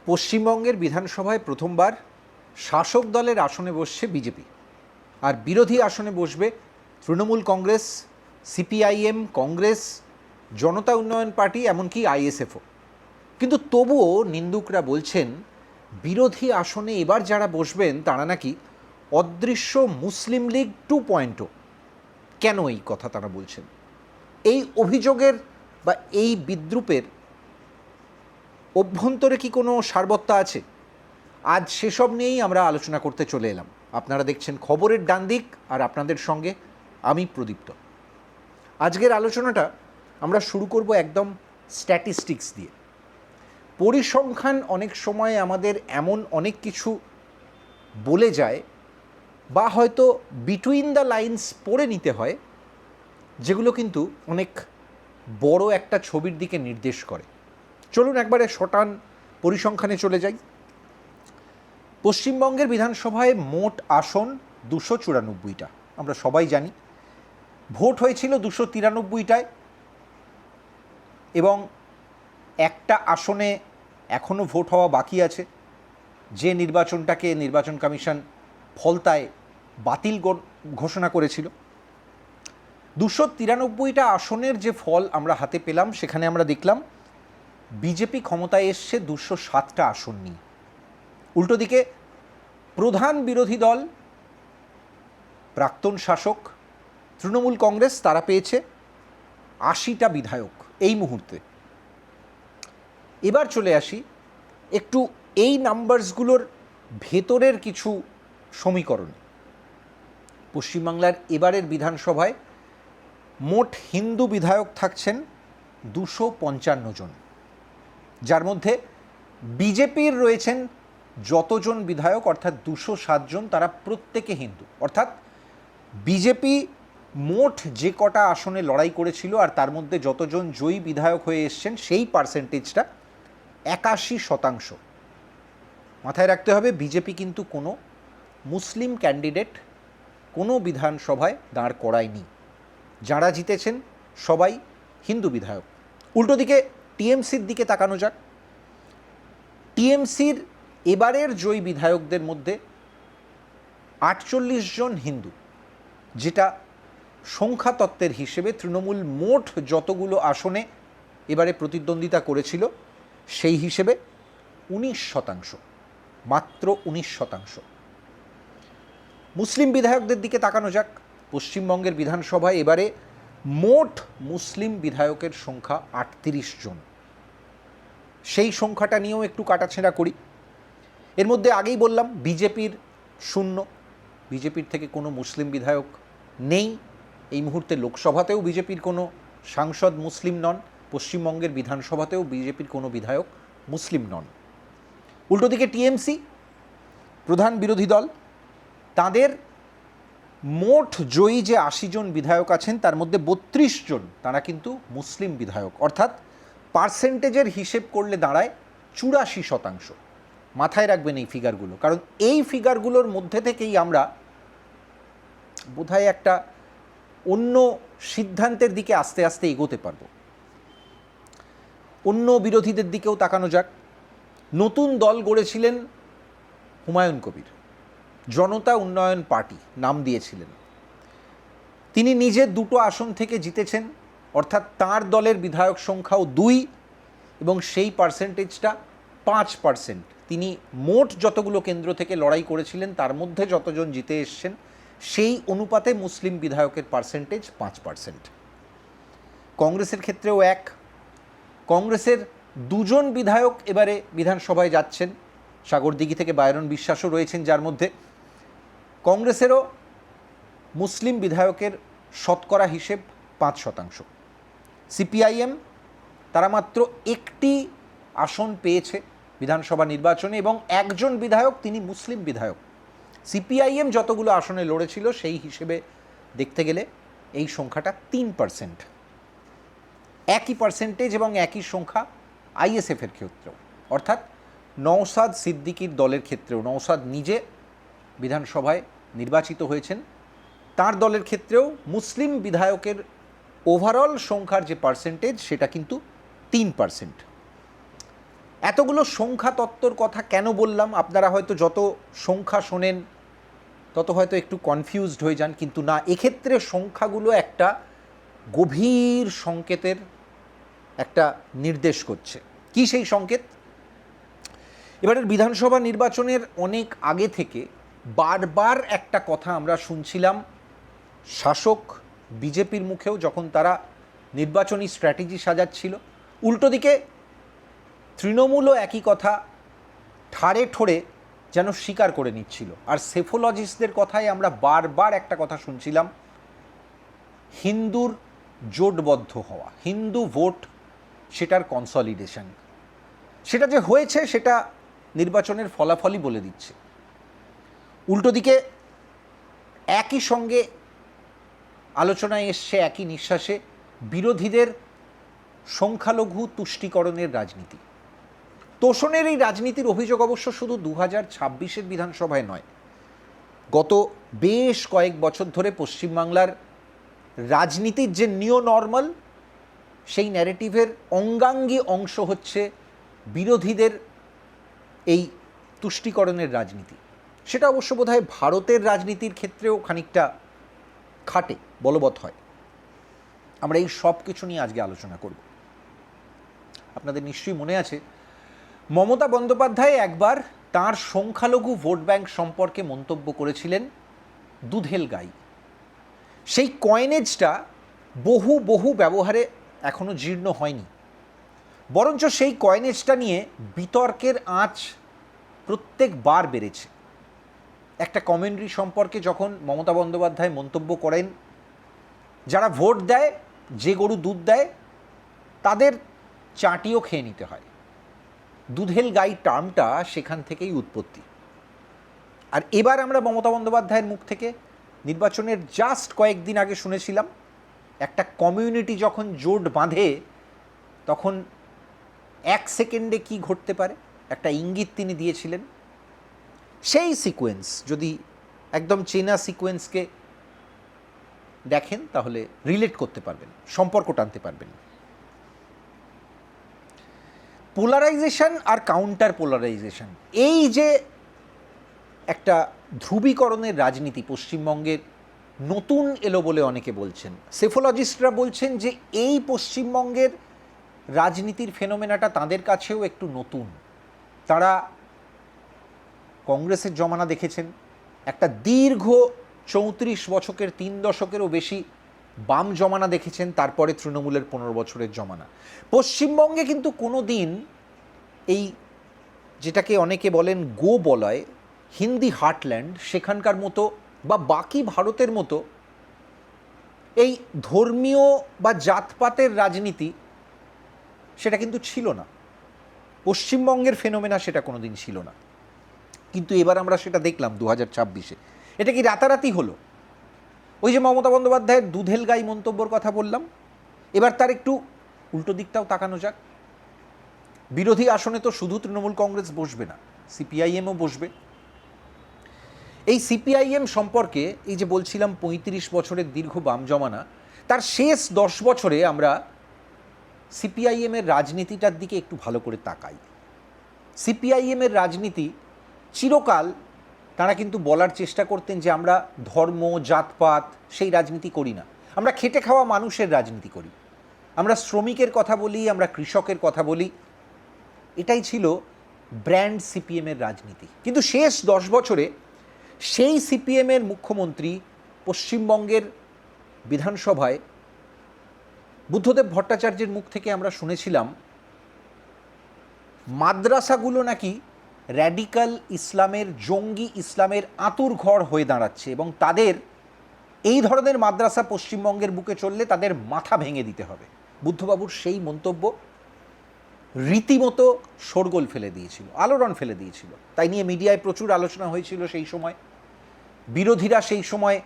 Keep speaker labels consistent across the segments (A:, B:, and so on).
A: পশ্চিমবঙ্গের বিধানসভায় প্রথমবার শাসক দলের আসনে বসছে বিজেপি, আর বিরোধী আসনে বসবে তৃণমূল কংগ্রেস, সিপিআইএম, কংগ্রেস, জনতা উন্নয়ন পার্টি, এমনকি আইএসএফও। কিন্তু তবুও নিন্দুকরা বলছেন বিরোধী আসনে এবার যারা বসবেন তারা নাকি অদৃশ্য মুসলিম লীগ 2.0। কেন এই কথা তারা বলছেন? এই অভিযোগের বা এই বিদ্রূপের অভ্যন্তরে কি কোনো সারবত্তা আছে? আজ সেসব নিয়েই আমরা আলোচনা করতে চলে এলাম। আপনারা দেখছেন খবরের ডান দিক, আর আপনাদের সঙ্গে আমি প্রদীপ্ত। আজকের আলোচনাটা আমরা শুরু করব একদম স্ট্যাটিস্টিক্স দিয়ে। পরিসংখ্যান অনেক সময় আমাদের এমন অনেক কিছু বলে যায় বা হয়তো বিটুইন দ্য লাইন্স পড়ে নিতে হয়, যেগুলো কিন্তু অনেক বড় একটা ছবির দিকে নির্দেশ করে। চলুন একবারে শটান পরিসংখ্যানে চলে যাই। পশ্চিমবঙ্গের বিধানসভায় মোট আসন 294টা, আমরা সবাই জানি। ভোট হয়েছিল 293টায়, এবং একটা আসনে এখনও ভোট হওয়া বাকি আছে, যে নির্বাচনটাকে নির্বাচন কমিশন ফলতায় বাতিল ঘোষণা করেছিল। 293টা আসনের যে ফল আমরা হাতে পেলাম, সেখানে আমরা দেখলাম বিজেপি ক্ষমতায় এসছে 207টা আসন নিয়ে। উল্টো দিকে প্রধান বিরোধী দল প্রাক্তন শাসক তৃণমূল কংগ্রেস, তারা পেয়েছে 80টা বিধায়ক এই মুহূর্তে। এবার চলে আসি একটু এই নাম্বারসগুলোর ভেতরের কিছু সমীকরণ। পশ্চিমবাংলার এবারের বিধানসভায় মোট হিন্দু বিধায়ক থাকছেন 255 জন, যার মধ্যে বিজেপির রয়েছেন যতজন বিধায়ক অর্থাৎ 207 জন, তারা প্রত্যেকে হিন্দু। অর্থাৎ বিজেপি মোট যে কটা আসনে লড়াই করেছিল আর তার মধ্যে যতজন জয়ী বিধায়ক হয়ে এসছেন, সেই পার্সেন্টেজটা 81%। মাথায় রাখতে হবে, বিজেপি কিন্তু কোনো মুসলিম ক্যান্ডিডেট কোনো বিধানসভায় দাঁড় করায়নি। যারা জিতেছেন সবাই হিন্দু বিধায়ক। উল্টো দিকে টিএমসির দিকে তাকানো যাক। টিএমসির এবারের জয়ী বিধায়কদের মধ্যে 48 জন হিন্দু, যেটা সংখ্যাতত্ত্বের হিসেবে তৃণমূল মোট যতগুলো আসনে এবারে প্রতিদ্বন্দ্বিতা করেছিল সেই হিসেবে 19%, মাত্র 19%। মুসলিম বিধায়কদের দিকে তাকানো যাক। পশ্চিমবঙ্গের বিধানসভায় এবারে মোট মুসলিম বিধায়কের সংখ্যা 38 জন। সেই সংখ্যাটা নিয়েও একটু কাটাছেঁড়া করি। এর মধ্যে আগেই বললাম বিজেপির 0, বিজেপির থেকে কোনো মুসলিম বিধায়ক নেই। এই মুহূর্তে লোকসভাতেও বিজেপির কোনো সাংসদ মুসলিম নন, পশ্চিমবঙ্গের বিধানসভাতেও বিজেপির কোনো বিধায়ক মুসলিম নন। উল্টো দিকে টিএমসি, প্রধান বিরোধী দল, তাদের মোট জয়ী যে 80 জন বিধায়ক আছেন তার মধ্যে 32 জন তারা কিন্তু মুসলিম বিধায়ক। অর্থাৎ পার্সেন্টেজের হিসেব করলে দাঁড়ায় 84%। মাথায় রাখবেন এই ফিগারগুলো, কারণ এই ফিগারগুলোর মধ্যে থেকেই আমরা বোধহয় একটা অন্য সিদ্ধান্তের দিকে আস্তে আস্তে এগোতে পারব। অন্য বিরোধীদের দিকেও তাকানো যাক। নতুন দল গড়েছিলেন হুমায়ুন কবির, জনতা উন্নয়ন পার্টি নাম দিয়েছিলেন। তিনি নিজে 2টো আসন থেকে জিতেছেন, অর্থাৎ তাঁর দলের বিধায়ক সংখ্যাও 2, এবং সেই পার্সেন্টেজটা 5%। তিনি মোট যতগুলো কেন্দ্র থেকে লড়াই করেছিলেন তার মধ্যে যতজন জিতে এসছেন সেই অনুপাতে মুসলিম বিধায়কের পার্সেন্টেজ 5%। কংগ্রেসের ক্ষেত্রেও এক। কংগ্রেসের 2 জন বিধায়ক এবারে বিধানসভায় যাচ্ছেন, সাগরদিঘি থেকে বায়রন বিশ্বাসও রয়েছেন, যার মধ্যে কংগ্রেসেরও মুসলিম বিধায়কের শতকরা হিসেব 5%। সিপিআইএম, তারা মাত্র 1টি আসন পেয়েছে বিধানসভা নির্বাচনে, এবং 1 জন বিধায়ক তিনি মুসলিম বিধায়ক। সিপিআইএম যতগুলো আসনে লড়েছিল সেই হিসেবে দেখতে গেলে এই সংখ্যাটা 3%। একই পার্সেন্টেজ এবং একই সংখ্যা আইএসএফের ক্ষেত্রেও, অর্থাৎ নওশাদ সিদ্দিকীর দলের ক্ষেত্রেও। নওশাদ নিজে বিধানসভায় নির্বাচিত হয়েছেন, তার দলের ক্ষেত্রেও মুসলিম বিধায়কের ওভারঅল সংখ্যার যে পার্সেন্টেজ সেটা কিন্তু 3%। এতগুলো সংখ্যা তত্ত্বর কথা কেন বললাম? আপনারা হয়তো যত সংখ্যা শোনেন তত হয়তো একটু কনফিউজড হয়ে যান, কিন্তু না, এক্ষেত্রে সংখ্যাগুলো একটা গভীর সংকেতের একটা নির্দেশ করছে। কি সেই সংকেত? এবারের বিধানসভা নির্বাচনের অনেক আগে থেকে বারবার একটা কথা আমরা শুনছিলাম শাসক বিজেপির মুখেও, যখন তারা নির্বাচনী স্ট্র্যাটেজি সাজাচ্ছিল। উল্টো দিকে তৃণমূলও একই কথা ঠাড়ে ঠোড়ে যেন স্বীকার করে নিচ্ছিল। আর সেফোলজিস্টদের কথায় আমরা বারবার একটা কথা শুনছিলাম, হিন্দুর জোটবদ্ধ হওয়া, হিন্দু ভোট, সেটার কনসলিডেশন। সেটা যে হয়েছে সেটা নির্বাচনের ফলাফলই বলে দিচ্ছে। উল্টো দিকে একই সঙ্গে আলোচনায় এসছে একই নিঃশ্বাসে বিরোধীদের সংখ্যালঘু তুষ্টিকরণের রাজনীতি। তোষণের এই রাজনীতির অভিযোগ অবশ্য শুধু 2026-এর বিধানসভায় নয়, গত বেশ কয়েক বছর ধরে পশ্চিমবাংলার রাজনীতির যে নিও নর্মাল, সেই ন্যারেটিভের অঙ্গাঙ্গী অংশ হচ্ছে বিরোধীদের এই তুষ্টিকরণের রাজনীতি। সেটা অবশ্য বোধহয় ভারতের রাজনীতির ক্ষেত্রেও খানিকটা খাটে, বলবৎ হয়। আমরা এই সব কিছু নিয়ে আজকে আলোচনা করব। আপনাদের নিশ্চয়ই মনে আছে, মমতা বন্দ্যোপাধ্যায় একবার তাঁর সংখ্যালঘু ভোট ব্যাংক সম্পর্কে মন্তব্য করেছিলেন, দুধেল গাই। সেই কয়েনেজটা বহু বহু ব্যবহারে এখনও জীর্ণ হয়নি, বরঞ্চ সেই কয়েনেজটা নিয়ে বিতর্কের আঁচ প্রত্যেকবার বেড়েছে। একটা কমেন্ট্রি সম্পর্কে যখন মমতা বন্দ্যোপাধ্যায় মন্তব্য করেন, যারা ভোট দেয়, যে গরু দুধ দেয়, তাদের চাটিও খেয়ে নিতে হয়। দুধেল গাই টার্মটা সেখান থেকেই উৎপত্তি। আর এবার আমরা মমতা বন্দ্যোপাধ্যায়ের মুখ থেকে নির্বাচনের জাস্ট কয়েকদিন আগে শুনেছিলাম, একটা কমিউনিটি যখন জোট বাঁধে তখন এক সেকেন্ডে কি ঘটতে পারে একটা ইঙ্গিত তিনি দিয়েছিলেন। সেই সিকোয়েন্স যদি একদম চেনা সিকোয়েন্সকে দেখেন তাহলে রিলেট করতে পারবেন, সম্পর্ক টানতে পারবেন। পোলারাইজেশন আর কাউন্টার পোলারাইজেশন, এই যে একটা ধ্রুবীকরণের রাজনীতি পশ্চিমবঙ্গের নতুন এলো বলে অনেকে বলছেন। সেফোলজিস্টরা বলছেন যে এই পশ্চিমবঙ্গের রাজনীতির ফেনোমেনাটা তাদের কাছেও একটু নতুন। তারা কংগ্রেসের জমানা দেখেছেন, একটা দীর্ঘ 34 বছরের 3 দশকেরও বেশি বাম জমানা দেখেছেন, তারপরে তৃণমূলের 15 বছরের জমানা। পশ্চিমবঙ্গে কিন্তু কোনো দিন এই যেটাকে অনেকে বলেন গো বলয়, হিন্দি হার্টল্যান্ড, সেখানকার মতো বা বাকি ভারতের মতো এই ধর্মীয় বা জাতপাতের রাজনীতি সেটা কিন্তু ছিল না। পশ্চিমবঙ্গের ফেনোমেনা সেটা কোনো দিন ছিল না, কিন্তু এবার আমরা সেটা দেখলাম 2026-এ। এটা কি রাতারাতি হলো? ওই যে মমতা বন্দ্যোপাধ্যায়ের দুধেল গাই মন্তব্যর কথা বললাম, এবার তার একটু উল্টো দিকটাও তাকানো যাক। বিরোধী আসনে তো শুধু তৃণমূল কংগ্রেস বসবে না, সিপিআইএমও বসবে। এই সিপিআইএম সম্পর্কে এই যে বলছিলাম 35 বছরের দীর্ঘ বাম জমানা, তার শেষ 10 বছরে আমরা সিপিআইএমের রাজনীতিটার দিকে একটু ভালো করে তাকাই। সিপিআইএমের রাজনীতি চিরকাল তারা কিন্তু বলার চেষ্টা করতেন যে আমরা ধর্ম জাতপাত সেই রাজনীতি করি না, আমরা খেটে খাওয়া মানুষের রাজনীতি করি, আমরা শ্রমিকের কথা বলি, আমরা কৃষকের কথা বলি। এটাই ছিল ব্র্যান্ড সিপিএমের রাজনীতি। কিন্তু শেষ 10 বছরে সেই সিপিএমের মুখ্যমন্ত্রী পশ্চিমবঙ্গের বিধানসভায় বুদ্ধদেব ভট্টাচার্যের মুখ থেকে আমরা শুনেছিলাম মাদ্রাসাগুলো নাকি র্যাডিক্যাল ইসলামের, জঙ্গি ইসলামের আঁতুড়ঘর হয়ে দাঁড়াচ্ছে এবং তাদের এই ধরনের মাদ্রাসা পশ্চিমবঙ্গের বুকে চললে তাদের মাথা ভেঙে দিতে হবে। বুদ্ধবাবুর সেই মন্তব্য রীতিমতো শোরগোল ফেলে দিয়েছিল, আলোড়ন ফেলে দিয়েছিল। তাই নিয়ে মিডিয়ায় প্রচুর আলোচনা হয়েছিল সেই সময়। বিরোধীরা সেই সময়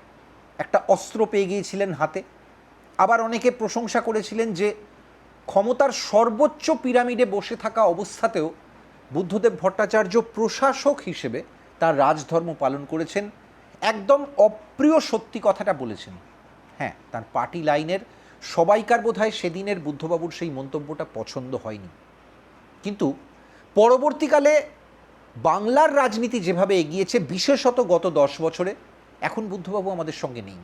A: একটা অস্ত্র পেয়ে গিয়েছিলেন হাতে। আবার অনেকে প্রশংসা করেছিলেন যে ক্ষমতার সর্বোচ্চ পিরামিডে বসে থাকা অবস্থাতেও বুদ্ধদেব ভট্টাচার্য প্রশাসক হিসেবে তার রাজধর্ম পালন করেছেন, একদম অপ্রিয় সত্যি কথাটা বলেছেন। হ্যাঁ, তার পার্টি লাইনের সবাইকার বোধহয় সেদিনের বুদ্ধবাবুর সেই মন্তব্যটা পছন্দ হয়নি, কিন্তু পরবর্তীকালে বাংলার রাজনীতি যেভাবে এগিয়েছে, বিশেষত গত 10 বছরে, এখন বুদ্ধবাবু আমাদের সঙ্গে নেই।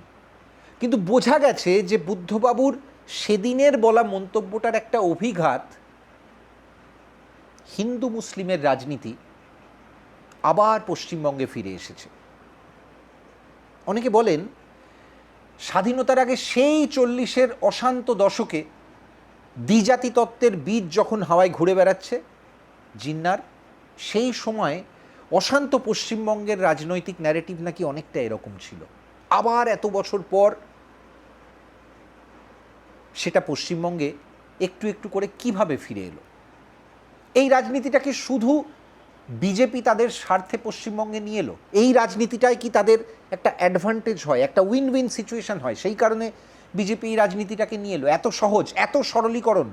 A: কিন্তু বোঝা গেছে যে বুদ্ধবাবুর সেদিনের বলা মন্তব্যটার একটা অভিঘাত হিন্দু মুসলিমের রাজনীতি আবার পশ্চিমবঙ্গে ফিরে এসেছে। অনেকে বলেন স্বাধীনতার আগে সেই 40-এর অশান্ত দশকে দ্বিজাতি তত্ত্বের বীজ যখন হাওয়ায় ঘুরে বেড়াচ্ছে জিন্নার, সেই সময় অশান্ত পশ্চিমবঙ্গের রাজনৈতিক ন্যারেটিভ নাকি অনেকটা এরকম ছিল। আবার এত বছর পর সেটা পশ্চিমবঙ্গে একটু একটু করে কিভাবে ফিরে এলো? এই রাজনীতিটাকে শুধু বিজেপি তাদের স্বার্থে পশ্চিমবঙ্গে নিয়ে এলো? এই রাজনীতিটাই কি তাদের একটা অ্যাডভান্টেজ হয়, একটা উইন উইন সিচুয়েশন হয়, সেই কারণে বিজেপি এই রাজনীতিটাকে নিয়ে এলো? এত সহজ, এত সরলীকরণ।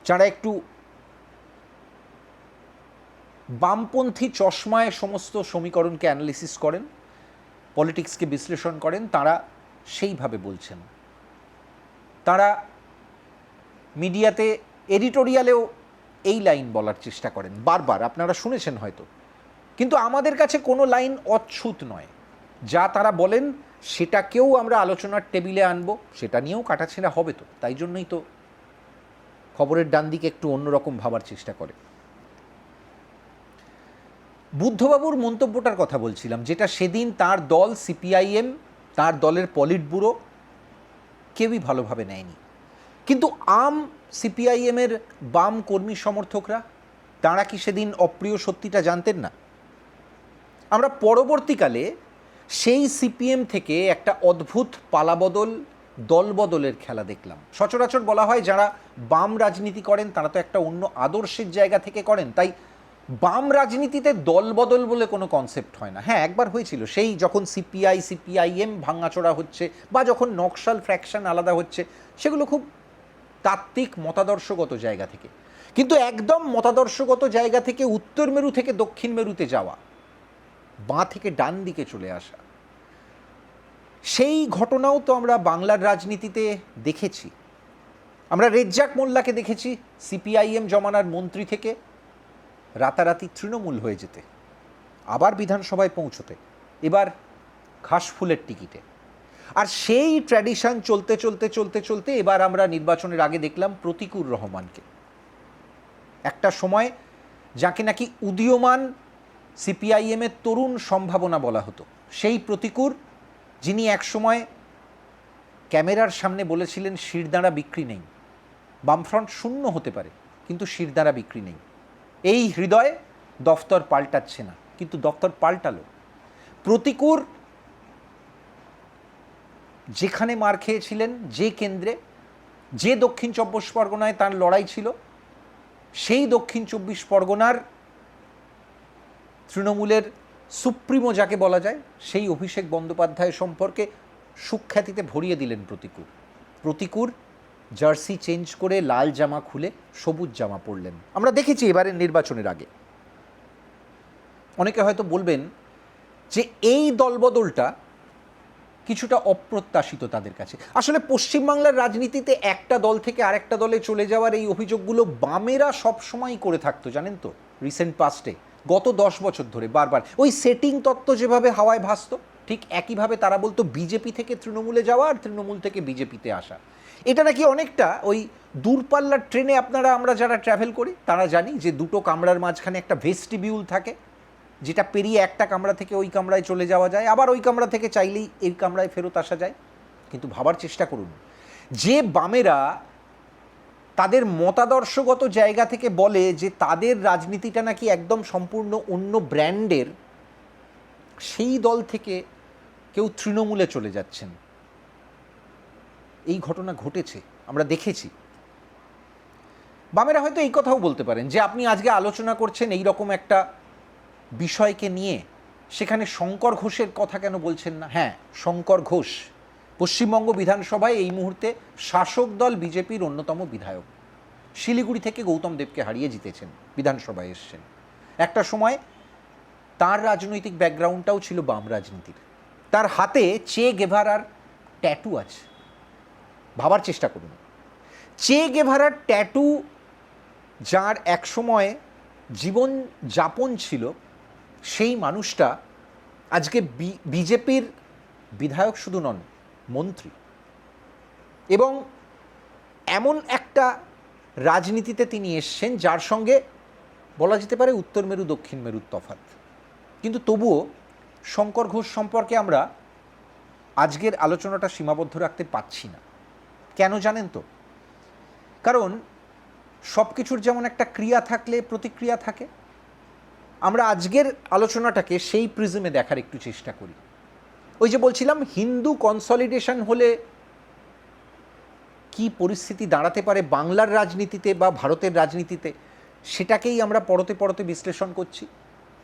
A: যারা একটু বামপন্থী চশমায় সমস্ত সমীকরণকে অ্যানালিসিস করেন, পলিটিক্সকে বিশ্লেষণ করেন, তারা সেইভাবে বলছেন। তারা মিডিয়াতে এডিটোরিয়ালেও এই লাইন বলার চেষ্টা করেন বারবার, আপনারা শুনেছেন হয়তো। কিন্তু আমাদের কাছে কোনো লাইন অচ্ছুত নয়। যা তারা বলেন সেটাকেও আমরা আলোচনার টেবিলে আনবো, সেটা নিয়েও কাটাছেঁড়া হবে। তো তাই জন্যই তো খবরের ডান দিকে একটু অন্যরকম ভাবার চেষ্টা করে। বুদ্ধবাবুর মন্তব্যটার কথা বলছিলাম, যেটা সেদিন তার দল সিপিআইএম, তার দলের পলিট ব্যুরো কেউই ভালোভাবে নেয়নি। কিন্তু সিপিআইএমের বাম কর্মী সমর্থকরা, তাঁরা কি সেদিন অপ্রিয় সত্যিটা জানতেন না? আমরা পরবর্তীকালে সেই সিপিএম থেকে একটা অদ্ভুত পালাবদল, দলবদলের খেলা দেখলাম। সচরাচর বলা হয় যারা বাম রাজনীতি করেন তারা তো একটা অন্য আদর্শের জায়গা থেকে করেন, তাই বাম রাজনীতিতে দলবদল বলে কোনো কনসেপ্ট হয় না। হ্যাঁ, একবার হয়েছিল, সেই যখন সিপিআইএম ভাঙাচোরা হচ্ছে বা যখন নকশাল ফ্র্যাকশন আলাদা হচ্ছে, সেগুলো খুব তাত্ত্বিক মতাদর্শগত জায়গা থেকে। কিন্তু একদম মতাদর্শগত জায়গা থেকে উত্তর মেরু থেকে দক্ষিণ মেরুতে যাওয়া, বাঁ থেকে ডান দিকে চলে আসা, সেই ঘটনাও তো আমরা বাংলার রাজনীতিতে দেখেছি। আমরা রেজ্জাক মোল্লাকে দেখেছি সিপিআইএম জমানার মন্ত্রী থেকে রাতারাতি তৃণমূল হয়ে যেতে, আবার বিধানসভায় পৌঁছতে, এবার ঘাসফুলের টিকিটে। আর সেই ট্র্যাডিশন চলতে চলতে চলতে চলতে এবার আমরা নির্বাচনের আগে দেখলাম প্রতিকুর রহমানকে। একটা সময় যাকে নাকি উদীয়মান সিপিআইএমের তরুণ সম্ভাবনা বলা হতো, সেই প্রতিকুর, যিনি একসময় ক্যামেরার সামনে বলেছিলেন শিরদাঁড়া বিক্রি নেই, বামফ্রন্ট শূন্য হতে পারে কিন্তু শিরদাঁড়া বিক্রি নেই। এই হৃদয় দফতর পাল্টাচ্ছে না, কিন্তু দফতর পাল্টালো। প্রতিকুর যেখানে মার খেয়েছিলেন, যে কেন্দ্রে, যে দক্ষিণ 24 পরগনায় তার লড়াই ছিল, সেই দক্ষিণ 24 পরগনার তৃণমূলের সুপ্রিমো যাকে বলা যায়, সেই অভিষেক বন্দ্যোপাধ্যায় সম্পর্কে সুখ্যাতিতে ভরিয়ে দিলেন প্রতিকুর জার্সি চেঞ্জ করে লাল জামা খুলে সবুজ জামা পরলেন। আমরা দেখেছি এবারের নির্বাচনের আগে। অনেকে হয়তো বলবেন যে এই দলবদলটা কিছুটা অপ্রত্যাশিত তাদের কাছে। আসলে পশ্চিমবাংলার রাজনীতিতে একটা দল থেকে আরেকটা দলে চলে যাওয়ার এই অভিযোগগুলো বামেরা সবসময়ই করে থাকতো, জানেন তো। রিসেন্ট পাস্টে গত 10 বছর ধরে বারবার ওই সেটিং তত্ত্ব যেভাবে হাওয়ায় ভাসত, ঠিক একইভাবে তারা বলতো বিজেপি থেকে তৃণমূলে যাওয়া আর তৃণমূল থেকে বিজেপিতে আসা। এটা নাকি অনেকটা ওই দূরপাল্লার ট্রেনে আমরা যারা ট্রাভেল করি তারা জানি যে দুটো কামরার মাঝখানে একটা ভেস্টিবিউল থাকে, যেটা পেরিয়ে একটা কামরা থেকে ওই কামরায় চলে যাওয়া যায়, আবার ওই কামরা থেকে চাইলেই এই কামরায় ফেরত আসা যায়। কিন্তু ভাবার চেষ্টা করুন, যে বামেরা তাদের মতাদর্শগত জায়গা থেকে বলে যে তাদের রাজনীতিটা নাকি একদম সম্পূর্ণ অন্য ব্র্যান্ডের, সেই দল থেকে কেউ তৃণমূলে চলে যাচ্ছেন। এই ঘটনা ঘটেছে, আমরা দেখেছি। বামেরা হয়তো এই কথাও বলতে পারেন যে আপনি আজকে আলোচনা করছেন এই রকম একটা বিষয়কে নিয়ে, সেখানে শঙ্কর ঘোষের কথা কেন বলছেন না? হ্যাঁ, শঙ্কর ঘোষ পশ্চিমবঙ্গ বিধানসভায় এই মুহূর্তে শাসক দল বিজেপির অন্যতম বিধায়ক। শিলিগুড়ি থেকে গৌতম দেবকে হারিয়ে জিতেছেন, বিধানসভায় এসছেন। একটা সময় তার রাজনৈতিক ব্যাকগ্রাউন্ডটাও ছিল বাম রাজনীতির। তার হাতে চে গেভারার ট্যাটু আছে। ভাবার চেষ্টা করুন, চে গেভারার ট্যাটু যার এক সময় জীবন যাপন ছিল, সেই মানুষটা আজকে বিজেপির বিধায়ক শুধু নন, মন্ত্রী। এবং এমন একটা রাজনীতিতে তিনি এসছেন যার সঙ্গে বলা যেতে পারে উত্তর মেরু দক্ষিণ মেরুর তফাৎ। কিন্তু তবুও শঙ্কর ঘোষ সম্পর্কে আমরা আজকের আলোচনাটা সীমাবদ্ধ রাখতে পারছি না। কেন জানেন তো? কারণ সব কিছুর যেমন একটা ক্রিয়া থাকলে প্রতিক্রিয়া থাকে, আমরা আজকের আলোচনাটাকে সেই প্রিজমে দেখার একটু চেষ্টা করি। ওই যে বলছিলাম, হিন্দু কনসলিডেশন হলে কি পরিস্থিতি দাঁড়াতে পারে বাংলার রাজনীতিতে বা ভারতের রাজনীতিতে, সেটাকেই আমরা পরতে পরতে বিশ্লেষণ করছি।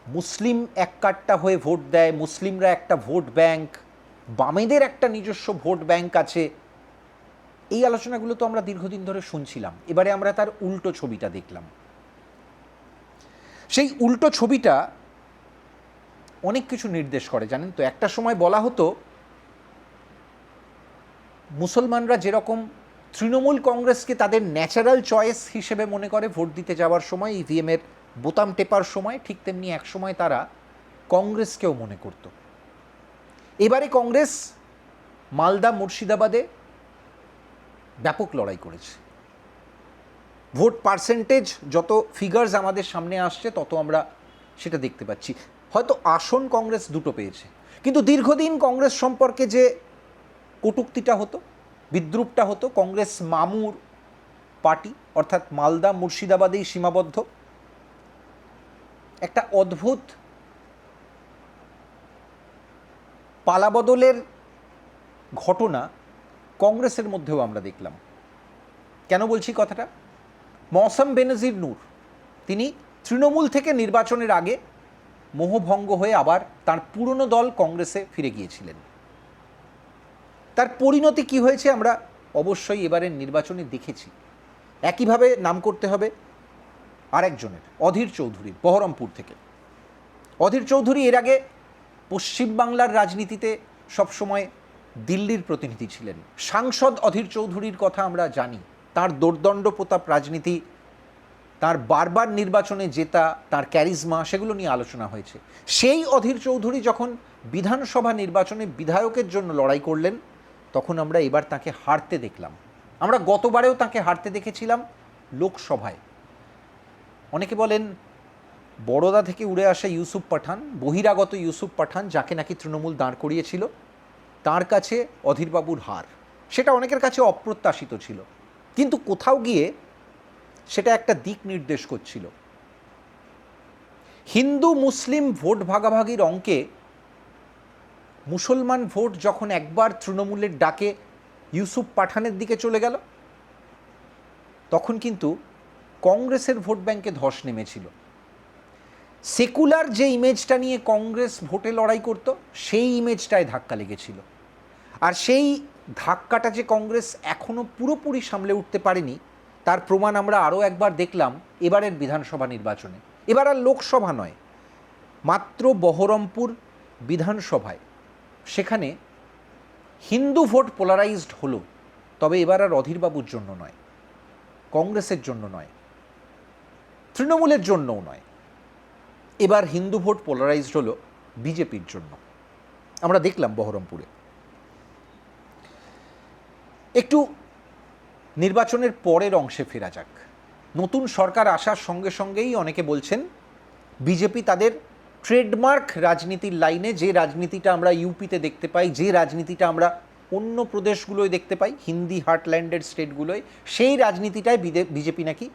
A: মুসলিম এক কাট্টা হয়ে ভোট দেয়, মুসলিমরা একটা ভোট ব্যাংক, বামেদের একটা নিজস্ব ভোট ব্যাংক আছে। এই আলোচনাগুলো তো আমরা দীর্ঘদিন ধরে শুনছিলাম। এবারে আমরা তার উল্টো ছবিটা দেখলাম। সেই উল্টো ছবিটা অনেক কিছু নির্দেশ করে, জানেন তো। একটা সময় বলা হতো মুসলমানরা যেরকম তৃণমূল কংগ্রেসকে তাদের ন্যাচারাল চয়েস হিসেবে মনে করে ভোট দিতে যাওয়ার সময়, ইভিএমের বোতাম টেপার সময়, ঠিক তেমনি এক সময় তারা কংগ্রেসকেও মনে করত। এবারে কংগ্রেস মালদা মুর্শিদাবাদে ব্যাপক লড়াই করেছে। ভোট পার্সেন্টেজ যত ফিগার্স আমাদের সামনে আসছে তত আমরা সেটা দেখতে পাচ্ছি। হয়তো আসন কংগ্রেস দুটো পেয়েছে, কিন্তু দীর্ঘদিন কংগ্রেস সম্পর্কে যে কটূক্তিটা হতো, বিদ্রূপটা হতো, কংগ্রেস মামুর পার্টি, অর্থাৎ মালদা মুর্শিদাবাদেই সীমাবদ্ধ, একটা অদ্ভুত পালাবদলের ঘটনা কংগ্রেসের মধ্যেও আমরা দেখলাম। কেন বলছি কথাটা? মৌসম বেনজির নূর, তিনি তৃণমূল থেকে নির্বাচনের আগে মোহভঙ্গ হয়ে আবার তার পুরনো দল কংগ্রেসে ফিরে গিয়েছিলেন। তার পরিণতি কি হয়েছে আমরা অবশ্যই এবারের নির্বাচনে দেখেছি। একইভাবে নাম করতে হবে আরেকজনের, অধীর চৌধুরী, বহরমপুর থেকে। অধীর চৌধুরী এর আগে পশ্চিমবাংলার রাজনীতিতে সবসময় দিল্লির প্রতিনিধি ছিলেন। সাংসদ অধীর চৌধুরীর কথা আমরা জানি, তার দোর্দণ্ড প্রতাপ রাজনীতি, তার বারবার নির্বাচনে জেতা, তার ক্যারিজমা, সেগুলো নিয়ে আলোচনা হয়েছে। সেই অধীর চৌধুরী যখন বিধানসভা নির্বাচনে বিধায়কের জন্য লড়াই করলেন, তখন আমরা এবার তাকে হারতে দেখলাম। আমরা গতবারেও তাকে হারতে দেখেছিলাম লোকসভায়। অনেকে বলেন বড়দা থেকে উড়ে আসা ইউসুফ পাঠান, বহিরাগত ইউসুফ পাঠান, যাকে নাকি তৃণমূল দাঁড় করিয়েছিল, তার কাছে অধীরবাবুর হার, সেটা অনেকের কাছে অপ্রত্যাশিত ছিল। কিন্তু কোথাও গিয়ে সেটা একটা দিক নির্দেশ করছিল। হিন্দু মুসলিম ভোট ভাগাভাগির অঙ্কে মুসলমান ভোট যখন একবার তৃণমূলের ডাকে ইউসুফ পাঠানের দিকে চলে গেল, তখন কিন্তু কংগ্রেসের ভোট ব্যাংকে ধস নেমেছিল। সেকুলার যে ইমেজটা নিয়ে কংগ্রেস ভোটে লড়াই করত, সেই ইমেজটায় ধাক্কা লেগেছিল। আর সেই ধাক্কাটা যে কংগ্রেস এখনও পুরোপুরি সামলে উঠতে পারেনি, তার প্রমাণ আমরা আরও একবার দেখলাম এবারের বিধানসভা নির্বাচনে। এবার আর লোকসভা নয়, মাত্র বহরমপুর বিধানসভায়, সেখানে হিন্দু ভোট পোলারাইজড হলো। তবে এবার আর অধীরবাবুর জন্য নয়, কংগ্রেসের জন্য নয়, তৃণমূলের জন্যও নয়, এবার হিন্দু ভোট পোলারাইজড হলো বিজেপির জন্য। আমরা দেখলাম বহরমপুরে। একটু নির্বাচনের পরের অংশে ফেরা যাক। নতুন সরকার আসার সঙ্গে সঙ্গেই অনেকে বলছেন বিজেপি তাদের ট্রেডমার্ক রাজনীতির লাইনে, যে রাজনীতিটা আমরা ইউপিতে দেখতে পাই, যে রাজনীতিটা আমরা অন্য প্রদেশগুলোয় দেখতে পাই, হিন্দি হার্টল্যান্ডের স্টেটগুলোয়, সেই রাজনীতিটায় বিজেপি নাকি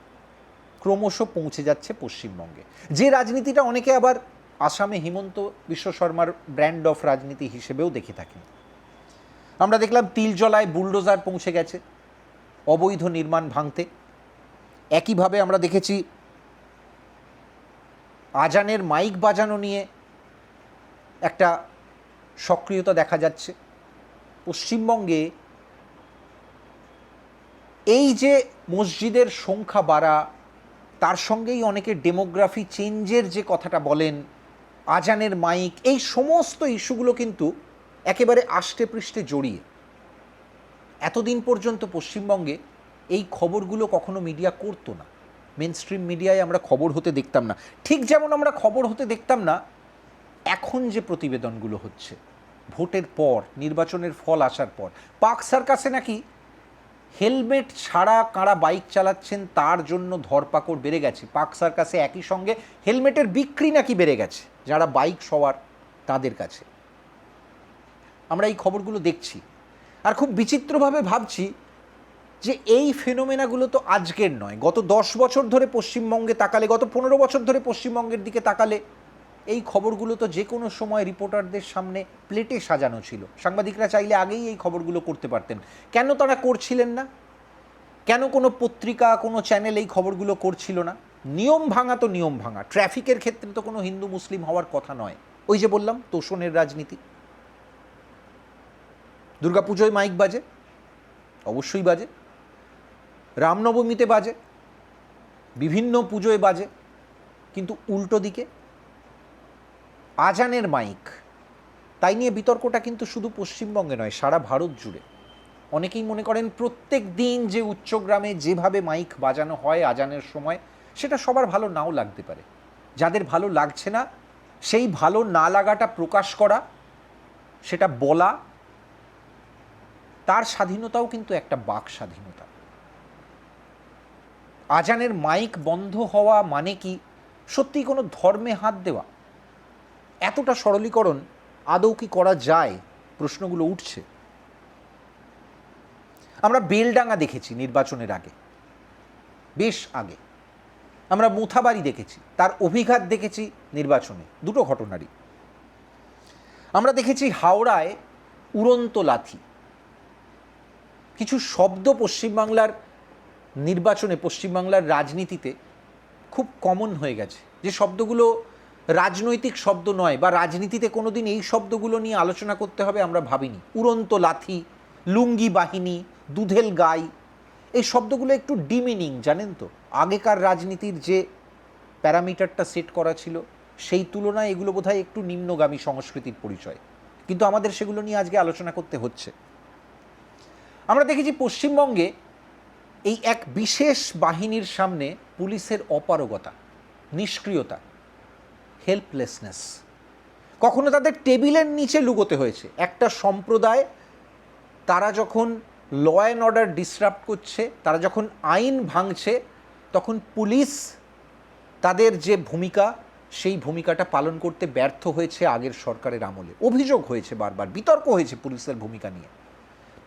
A: ক্রমশ পৌঁছে যাচ্ছে পশ্চিমবঙ্গে। যে রাজনীতিটা অনেকে আবার আসামে হিমন্ত বিশ্ব শর্মার ব্র্যান্ড অফ রাজনীতি হিসেবেও দেখে থাকেন। আমরা দেখলাম তিলজলায় বুলডোজার পৌঁছে গেছে অবৈধ নির্মাণ ভাঙতে। একইভাবে আমরা দেখেছি আজানের মাইক বাজানো নিয়ে একটা সক্রিয়তা দেখা যাচ্ছে পশ্চিমবঙ্গে। এই যে মসজিদের সংখ্যা বাড়া, তার সঙ্গেই অনেকে ডেমোগ্রাফি চেঞ্জের যে কথাটা বলেন, আজানের মাইক, এই সমস্ত ইস্যুগুলো কিন্তু একেবারে আষ্টে পৃষ্ঠে জড়িয়ে। এতদিন পর্যন্ত পশ্চিমবঙ্গে এই খবরগুলো কখনো মিডিয়া করতো না। মেন স্ট্রিম মিডিয়ায় আমরা খবর হতে দেখতাম না। ঠিক যেমন আমরা খবর হতে দেখতাম না এখন যে প্রতিবেদনগুলো হচ্ছে ভোটের পর, নির্বাচনের ফল আসার পর, পার্ক সার্কাসে নাকি হেলমেট ছাড়া কারা বাইক চালাচ্ছেন তার জন্য ধরপাকড় বেড়ে গেছে। পার্ক সার্কাসে একই সঙ্গে হেলমেটের বিক্রি নাকি বেড়ে গেছে যারা বাইক সওয়ার তাদের কাছে। আমরা এই খবরগুলো দেখছি আর খুব বিচিত্রভাবে ভাবছি যে এই ফেনোমেনাগুলো তো আজকের নয়। গত 10 বছর ধরে পশ্চিমবঙ্গে তাকালে, গত 15 বছর ধরে পশ্চিমবঙ্গের দিকে তাকালে এই খবরগুলো তো যে কোনো সময় রিপোর্টারদের সামনে প্লেটে সাজানো ছিল। সাংবাদিকরা চাইলে আগেই এই খবরগুলো করতে পারতেন। কেন তারা করছিলেন না? কেন কোনো পত্রিকা, কোনো চ্যানেল এই খবরগুলো করছিল না? নিয়ম ভাঙা তো নিয়ম ভাঙা। ট্রাফিকের ক্ষেত্রে তো কোনো হিন্দু মুসলিম হওয়ার কথা নয়। ওই যে বললাম তোষণের রাজনীতি। দুর্গাপুজোয় মাইক বাজে, অবশ্যই বাজে। রামনবমীতে বাজে, বিভিন্ন পুজোয় বাজে, কিন্তু উল্টো দিকে আজানের মাইক, তাই নিয়ে বিতর্কটা কিন্তু শুধু পশ্চিমবঙ্গে নয়, সারা ভারত জুড়ে। অনেকেই মনে করেন প্রত্যেক দিন যে উচ্চগ্রামে যেভাবে মাইক বাজানো হয় আজানের সময়, সেটা সবার ভালো নাও লাগতে পারে। যাদের ভালো লাগছে না সেই ভালো না লাগাটা প্রকাশ করা, সেটা বলা, তার স্বাধীনতাও কিন্তু একটা বাক স্বাধীনতা। আজানের মাইক বন্ধ হওয়া মানে কি সত্যি কোনো ধর্মে হাত দেওয়া? এতটা সরলীকরণ আদৌ কি করা যায়? প্রশ্নগুলো উঠছে। আমরা বেলডাঙ্গা দেখেছি নির্বাচনের আগে, বেশ আগে। আমরা মুথাবাড়ি দেখেছি, তার অভিঘাত দেখেছি নির্বাচনে, দুটো ঘটনারই। আমরা দেখেছি হাওড়ায় উড়ন্ত লাথি। কিছু শব্দ পশ্চিমবাংলার নির্বাচনে, পশ্চিমবাংলার রাজনীতিতে খুব কমন হয়ে গেছে, যে শব্দগুলো রাজনৈতিক শব্দ নয় বা রাজনীতিতে কোনো দিন এই শব্দগুলো নিয়ে আলোচনা করতে হবে আমরা ভাবিনি। উড়ন্ত লাথি, লুঙ্গি বাহিনী, দুধেল গাই, এই শব্দগুলো একটু ডিমিনিং, জানেন তো। আগেকার রাজনীতির যে প্যারামিটারটা সেট করা ছিল সেই তুলনায় এগুলো বোধহয় একটু নিম্নগামী সংস্কৃতির পরিচয়, কিন্তু আমাদের সেগুলো নিয়ে আজকে আলোচনা করতে হচ্ছে। আমরা দেখেছি পশ্চিমবঙ্গে এই এক বিশেষ বাহিনীর সামনে পুলিশের অপারগতা, নিষ্ক্রিয়তা, হেল্পলেসনেস। কখনো তাদের টেবিলের নিচে লুকোতে হয়েছে। একটা সম্প্রদায় তারা যখন ল অ্যান্ড অর্ডার ডিসরাপ্ট করছে, তারা যখন আইন ভাঙছে, তখন পুলিশ তাদের যে ভূমিকা, সেই ভূমিকাটা পালন করতে ব্যর্থ হয়েছে আগের সরকারের আমলে। অভিযোগ হয়েছে, বারবার বিতর্ক হয়েছে পুলিশের ভূমিকা নিয়ে।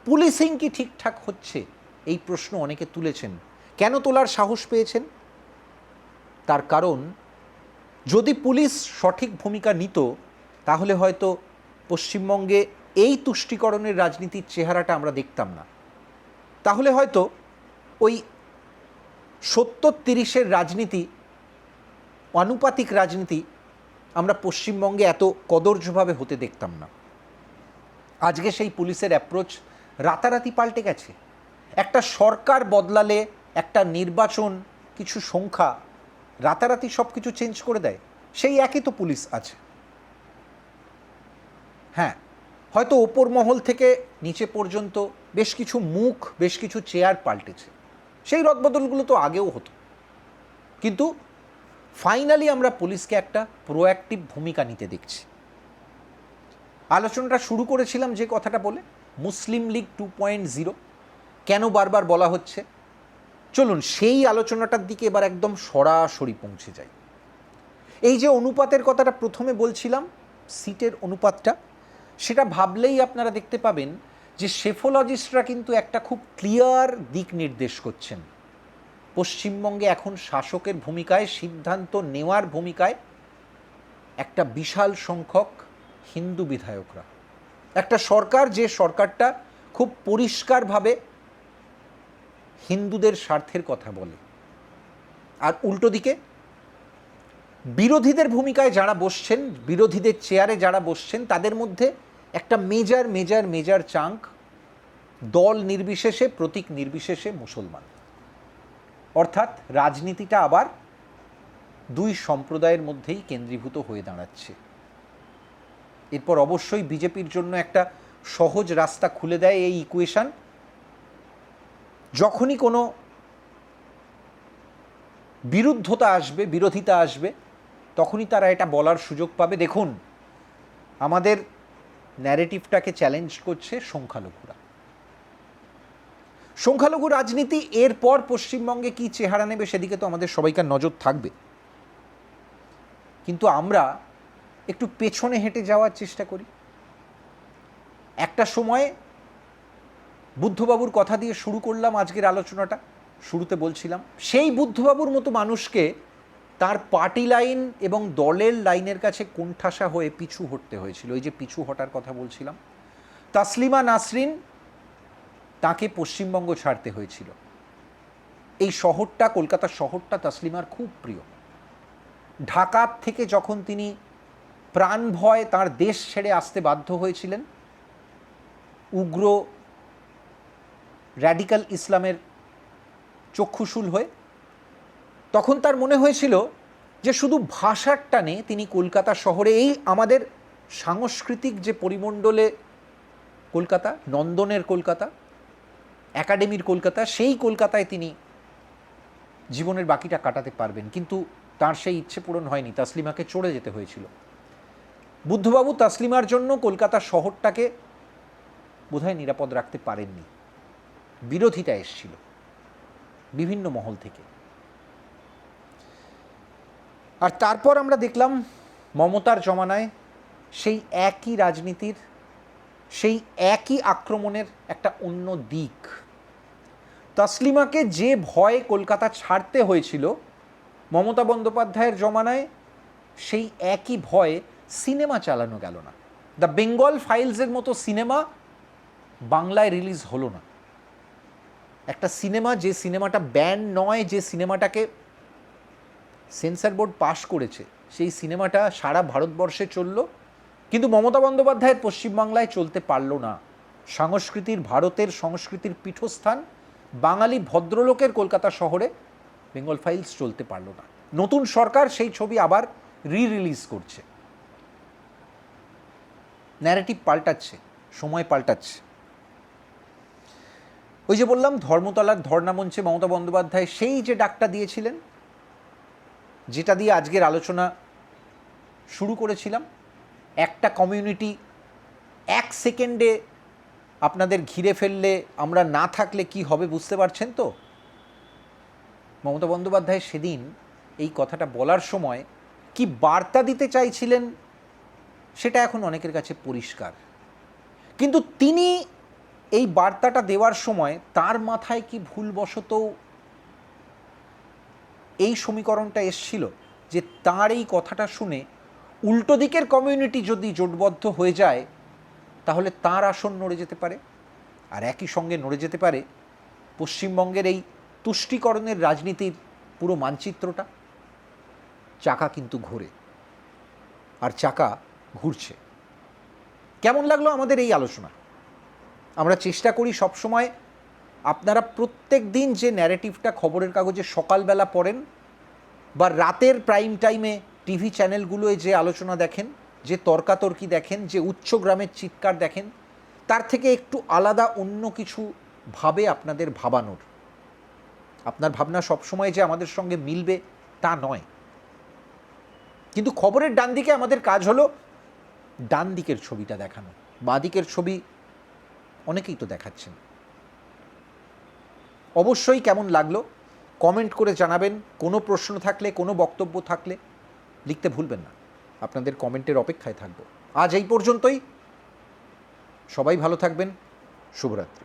A: পুলিশিং কি ঠিকঠাক হচ্ছে এই প্রশ্ন অনেকে তুলেছেন। কেন তোলার সাহস পেয়েছেন? তার কারণ যদি পুলিশ সঠিক ভূমিকা নিত তাহলে হয়তো পশ্চিমবঙ্গে এই তুষ্টিকরণের রাজনীতির চেহারাটা আমরা দেখতাম না। তাহলে হয়তো ওই 70-30-এর রাজনীতি, আনুপাতিক রাজনীতি আমরা পশ্চিমবঙ্গে এত কদর্যভাবে হতে দেখতাম না। আজকে সেই পুলিশের অ্যাপ্রোচ রাতারাতি পাল্টে গেছে। একটা সরকার বদলালে, একটা নির্বাচন, কিছু সংখ্যা রাতারাতি সব কিছু চেঞ্জ করে দেয়। সেই একই তো পুলিশ আছে। হ্যাঁ, হয়তো ওপর মহল থেকে নিচে পর্যন্ত বেশ কিছু মুখ, বেশ কিছু চেয়ার পাল্টেছে। সেই রদবদলগুলো তো আগেও হতো, কিন্তু ফাইনালি আমরা পুলিশকে একটা প্রোঅ্যাক্টিভ ভূমিকা নিতে দেখছি। আলোচনাটা শুরু করেছিলাম যে কথাটা বলে, মুসলিম লীগ 2.0 কেন বারবার বলা হচ্ছে। চলুন সেই আলোচনাটার দিকে এবার একদম সরাসরি পৌঁছে যাই। এই যে অনুপাতের কথাটা প্রথমে বলছিলাম, সিটের অনুপাতটা, সেটা ভাবলেই আপনারা দেখতে পাবেন যে সেফোলজিস্টরা কিন্তু একটা খুব ক্লিয়ার দিক নির্দেশ করছেন। পশ্চিমবঙ্গে এখন শাসকের ভূমিকায়, সিদ্ধান্ত নেওয়ার ভূমিকায় একটা বিশাল সংখ্যক হিন্দু বিধায়করা। একটা সরকার, যে সরকারটা খুব পরিষ্কারভাবে হিন্দুদের স্বার্থের কথা বলে। আর উল্টো দিকে বিরোধীদের ভূমিকায় যারা বসছেন, বিরোধীদের চেয়ারে যারা বসছেন, তাদের মধ্যে একটা মেজর মেজর মেজর চাঙ্ক দল নির্বিশেষে, প্রতীক নির্বিশেষে মুসলমান। অর্থাৎ রাজনীতিটা আবার দুই সম্প্রদায়ের মধ্যেই কেন্দ্রীভূত হয়ে দাঁড়াচ্ছে। এরপর অবশ্যই বিজেপির জন্য একটা সহজ রাস্তা খুলে দেয় এই ইকুয়েশন। যখনই কোনো বিরুদ্ধতা আসবে, বিরোধিতা আসবে, তখনই তারা এটা বলার সুযোগ পাবে। দেখুন, আমাদের ন্যারেটিভটাকে চ্যালেঞ্জ করছে সংখ্যালঘুরা। সংখ্যালঘু রাজনীতি এরপর পশ্চিমবঙ্গে কি চেহারা নেবে সেদিকে তো আমাদের সবাইকার নজর থাকবে, কিন্তু আমরা একটু পেছনে হেঁটে যাওয়ার চেষ্টা করি। একটা সময় বুদ্ধবাবুর কথা দিয়ে শুরু করলাম আজকের আলোচনাটা, শুরুতে বলছিলাম সেই বুদ্ধবাবুর মতো মানুষকে তার পার্টি লাইন এবং দলের লাইনের কাছে কোণঠাসা হয়ে পিছু হটতে হয়েছিল। ওই যে পিছু হটার কথা বলছিলাম, তাসলিমা নাসরিন, তাকে পশ্চিমবঙ্গ ছাড়তে হয়েছিল। এই শহরটা, কলকাতা শহরটা তাসলিমার খুব প্রিয়। ঢাকা থেকে যখন তিনি প্রাণ ভয় তার দেশ ছেড়ে আসতে বাধ্য হয়েছিলেন উগ্র র্যাডিক্যাল ইসলামের চক্ষুশূল হয়ে, তখন তার মনে হয়েছিল যে শুধু ভাষার টানে তিনি কলকাতা শহরে, এই আমাদের সাংস্কৃতিক যে পরিমণ্ডলে কলকাতা, নন্দনের কলকাতা, একাডেমির কলকাতা, সেই কলকাতায় তিনি জীবনের বাকিটা কাটাতে পারবেন। কিন্তু তার সেই ইচ্ছে পূরণ হয়নি, তাসলিমাকে চড়ে যেতে হয়েছিল। বুদ্ধবাবু তাসলিমার জন্য কলকাতা শহরটাকে বোধহয় নিরাপদ রাখতে পারেননি, বিরোধিতা এসেছিল বিভিন্ন মহল থেকে। আর তারপর আমরা দেখলাম মমতার জমানায় সেই একই রাজনীতির, সেই একই আক্রমণের একটা অন্য দিক। তাসলিমাকে যে ভয়ে কলকাতা ছাড়তে হয়েছিল মমতা বন্দ্যোপাধ্যায়ের জমানায়, সেই একই ভয়ে সিনেমা চালানো গেল না। দ্য বেঙ্গল ফাইলসের মতো সিনেমা বাংলায় রিলিজ হলো না। একটা সিনেমা, যে সিনেমাটা ব্যান নয়, যে সিনেমাটাকে সেন্সর বোর্ড পাশ করেছে, সেই সিনেমাটা সারা ভারতবর্ষে চলল, কিন্তু মমতা বন্দ্যোপাধ্যায়ের পশ্চিমবাংলায় চলতে পারল না। সংস্কৃতির, ভারতের সংস্কৃতির পীঠস্থান বাঙালি ভদ্রলোকের কলকাতা শহরে বেঙ্গল ফাইলস চলতে পারল না। নতুন সরকার সেই ছবি আবার রিলিজ করছে, ন্যারেটিভ পাল্টাচ্ছে, সময় পাল্টাচ্ছে। ওই যে বললাম, ধর্মতলার ধর্ণা মঞ্চে মমতা বন্দ্যোপাধ্যায় সেই যে ডাকটা দিয়েছিলেন, যেটা দিয়ে আজকের আলোচনা শুরু করেছিলাম, একটা কমিউনিটি এক সেকেন্ডে আপনাদের ঘিরে ফেললে, আমরা না থাকলে কি হবে বুঝতে পারছেন তো? মমতা বন্দ্যোপাধ্যায় সেদিন এই কথাটা বলার সময় কি বার্তা দিতে চাইছিলেন সেটা এখন অনেকের কাছে পরিষ্কার, কিন্তু তিনি এই বার্তাটা দেওয়ার সময় তার মাথায় কি ভুলবশত এই সমীকরণটা এসছিল যে তার এই কথাটা শুনে উল্টো দিকের কমিউনিটি যদি জোটবদ্ধ হয়ে যায় তাহলে তার আসন নড়ে যেতে পারে, আর একই সঙ্গে নড়ে যেতে পারে পশ্চিমবঙ্গের এই তুষ্টিকরণের রাজনীতির পুরো মানচিত্রটা। চাকা কিন্তু ঘোরে, আর চাকা ঘুরছে। কেমন লাগলো আমাদের এই আলোচনা? আমরা চেষ্টা করি সবসময়, আপনারা প্রত্যেক দিন যে ন্যারেটিভটা খবরের কাগজে সকালবেলা পড়েন বা রাতের প্রাইম টাইমে টিভি চ্যানেলগুলোয় যে আলোচনা দেখেন, যে তর্কাতর্কি দেখেন, যে উচ্চগ্রামের চিৎকার দেখেন, তার থেকে একটু আলাদা অন্য কিছু ভাবে আপনাদের ভাবানোর। আপনার ভাবনা সবসময় যে আমাদের সঙ্গে মিলবে তা নয়, কিন্তু খবরের ডান দিকে আমাদের কাজ হলো ডান দিকের ছবিটা দেখানো, বাঁ দিকের ছবি অনেকেই তো দেখাচ্ছেন। অবশ্যই কেমন লাগলো কমেন্ট করে জানাবেন। কোনো প্রশ্ন থাকলে, কোনো বক্তব্য থাকলে লিখতে ভুলবেন না। আপনাদের কমেন্টের অপেক্ষায় থাকব। আজ এই পর্যন্তই। সবাই ভালো থাকবেন। শুভরাত্রি।